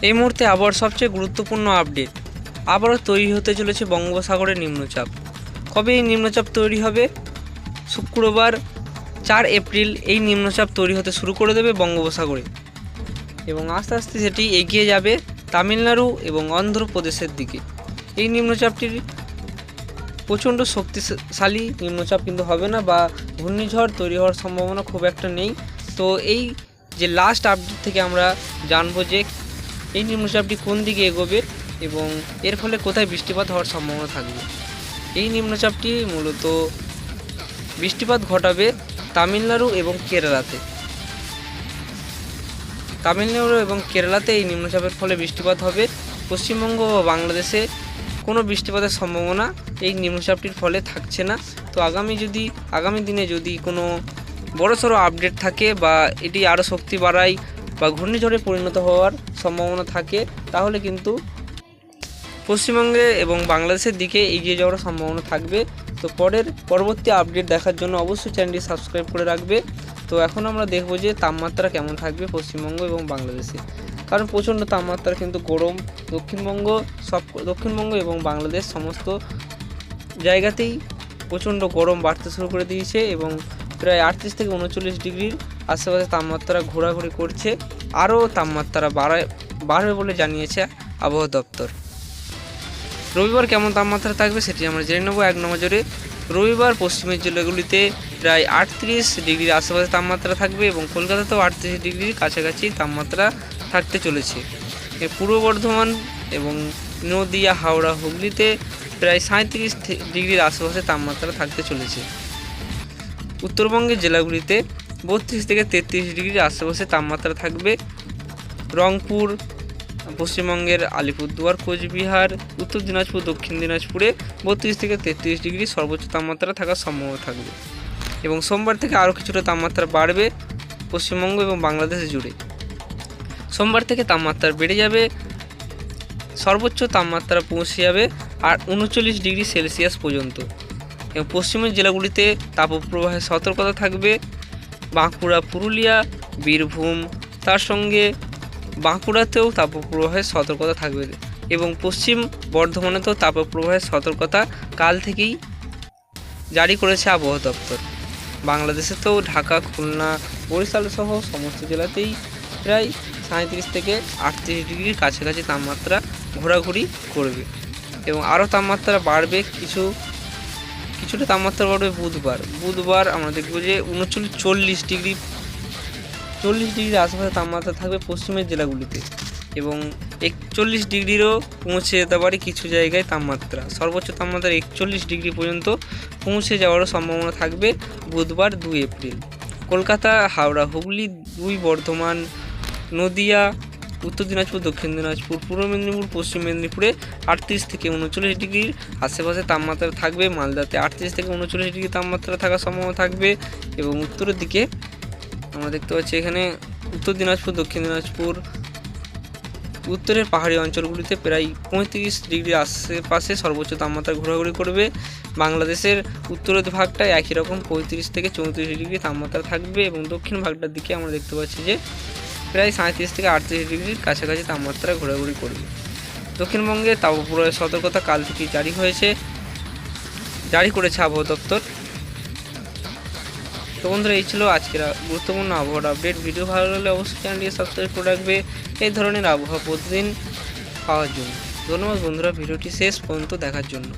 এই মুহূর্তে আবহাওয়ার সবচেয়ে গুরুত্বপূর্ণ আপডেট। আবারও তৈরি হতে চলেছে বঙ্গোপসাগরে নিম্নচাপ। কবে এই নিম্নচাপ তৈরি হবে? শুক্রবার 4 এপ্রিল এই নিম্নচাপ তৈরি হতে শুরু করে দেবে বঙ্গোপসাগরে এবং আস্তে আস্তে সেটি এগিয়ে যাবে তামিলনাড়ু এবং অন্ধ্রপ্রদেশের দিকে। এই নিম্নচাপটির প্রচণ্ড শক্তিশালী নিম্নচাপ কিন্তু হবে না, বা ঘূর্ণিঝড় তৈরি হওয়ার সম্ভাবনা খুব একটা নেই। তো এই যে লাস্ট আপডেট থেকে আমরা জানবো যে এই নিম্নচাপটি কোন দিকে এগোবে এবং এর ফলে কোথায় বৃষ্টিপাত হওয়ার সম্ভাবনা থাকবে। এই নিম্নচাপটি মূলত বৃষ্টিপাত ঘটাবে তামিলনাড়ু এবং কেরালাতে। তামিলনাড়ু এবং কেরালাতে এই নিম্নচাপের ফলে বৃষ্টিপাত হবে। পশ্চিমবঙ্গ ও বাংলাদেশে কোনো বৃষ্টিপাতের সম্ভাবনা এই নিম্নচাপটির ফলে থাকছে না। তো আগামী দিনে যদি কোনো বড়সড় আপডেট থাকে বা এটি আরও শক্তি বাড়ায় বা ঘূর্ণিঝড়ে পরিণত হওয়ার সম্ভাবনা থাকে, তাহলে কিন্তু পশ্চিমবঙ্গে এবং বাংলাদেশের দিকে এগিয়ে যাওয়ার সম্ভাবনা থাকবে। তো পরবর্তী আপডেট দেখার জন্য অবশ্যই চ্যানেলটি সাবস্ক্রাইব করে রাখবে। তো এখন আমরা দেখব যে তাপমাত্রা কেমন থাকবে পশ্চিমবঙ্গ এবং বাংলাদেশে, কারণ প্রচণ্ড তাপমাত্রা কিন্তু গরম। দক্ষিণবঙ্গ এবং বাংলাদেশ সমস্ত জায়গাতেই প্রচণ্ড গরম বাড়তে শুরু করে দিয়েছে এবং প্রায় 38 থেকে 39 ডিগ্রির আশেপাশে তাপমাত্রা ঘোরাঘুরি করছে। আরও তাপমাত্রা বাড়বে বলে জানিয়েছে আবহাওয়া দপ্তর। রবিবার কেমন তাপমাত্রা থাকবে সেটি আমরা জেনে নেব এক নজরে। রবিবার পশ্চিমের জেলাগুলিতে প্রায় 38 ডিগ্রির আশেপাশে তাপমাত্রা থাকবে এবং কলকাতাতেও 38 ডিগ্রির কাছাকাছি তাপমাত্রা থাকতে চলেছে। পূর্ব বর্ধমান এবং নদিয়া, হাওড়া, হুগলিতে প্রায় 37 ডিগ্রির আশেপাশে তাপমাত্রা থাকতে চলেছে। উত্তরবঙ্গের জেলাগুলিতে 32 থেকে 33 ডিগ্রির আশেপাশে তাপমাত্রা থাকবে। রংপুর, পশ্চিমবঙ্গের আলিপুরদুয়ার, কোচবিহার, উত্তর দিনাজপুর, দক্ষিণ দিনাজপুরে 32 থেকে 33 ডিগ্রি সর্বোচ্চ তাপমাত্রা থাকার সম্ভাবনা থাকবে এবং সোমবার থেকে আরও কিছুটা তাপমাত্রা বাড়বে পশ্চিমবঙ্গ এবং বাংলাদেশ জুড়ে। সোমবার থেকে তাপমাত্রা বেড়ে যাবে, সর্বোচ্চ তাপমাত্রা পৌঁছে যাবে আর 39 ডিগ্রি সেলসিয়াস পর্যন্ত। এবং পশ্চিমের জেলাগুলিতে তাপপ্রবাহের সতর্কতা থাকবে। বাঁকুড়া, পুরুলিয়া, বীরভূম, তার সঙ্গে বাঁকুড়াতেও তাপপ্রবাহের সতর্কতা থাকবে এবং পশ্চিম বর্ধমানেতেও তাপপ্রবাহের সতর্কতা কাল থেকেই জারি করেছে আবহাওয়া দপ্তর। বাংলাদেশেতেও ঢাকা, খুলনা, বরিশাল সহ সমস্ত জেলাতেই প্রায় 37 থেকে 38 ডিগ্রির কাছাকাছি তাপমাত্রা ঘোরাঘুরি করবে এবং আরও তাপমাত্রা বাড়বে। কিছুটা তাপমাত্রা বাড়বে বুধবার আমরা দেখব যে 40 ডিগ্রির আশেপাশে তাপমাত্রা থাকবে পশ্চিমের জেলাগুলিতে এবং 41 ডিগ্রিরও পৌঁছে যেতে পারে কিছু জায়গায় তাপমাত্রা। সর্বোচ্চ তাপমাত্রা 41 ডিগ্রি পর্যন্ত পৌঁছে যাওয়ারও সম্ভাবনা থাকবে বুধবার 2 এপ্রিল। কলকাতা, হাওড়া, হুগলি, 2 বর্ধমান, নদিয়া, উত্তর দিনাজপুর, দক্ষিণ দিনাজপুর, পূর্ব মেদিনীপুর, পশ্চিম মেদিনীপুরে 38 থেকে 39 ডিগ্রির আশেপাশে তাপমাত্রা থাকবে। মালদাতে 38 থেকে 39 ডিগ্রি তাপমাত্রা থাকার সম্ভাবনা থাকবে এবং উত্তরের দিকে আমরা দেখতে পাচ্ছি এখানে উত্তর দিনাজপুর, দক্ষিণ দিনাজপুর, উত্তরের পাহাড়ি অঞ্চলগুলিতে প্রায় 35 ডিগ্রির আশেপাশে সর্বোচ্চ তাপমাত্রা ঘোরাঘুরি করবে। বাংলাদেশের উত্তরের ভাগটায় একই রকম 35 থেকে 34 ডিগ্রি তাপমাত্রা থাকবে এবং দক্ষিণ ভাগটার দিকে আমরা দেখতে পাচ্ছি যে প্রায় 37 থেকে 38 ডিগ্রির কাছাকাছি তাপমাত্রা ঘোরাঘুরি করবে। দক্ষিণবঙ্গে তাপপ্রবাহের সতর্কতা কাল থেকে জারি করেছে আবহাওয়া দপ্তর। তো বন্ধুরা, এই ছিল আজকের গুরুত্বপূর্ণ আবহাওয়ার আপডেট। ভিডিও ভালো লাগলে অবশ্যই চ্যানেলটি সাবস্ক্রাইব করে রাখবে এই ধরনের আবহাওয়া প্রতিদিন পাওয়ার জন্য। ধন্যবাদ বন্ধুরা ভিডিওটি শেষ পর্যন্ত দেখার জন্য।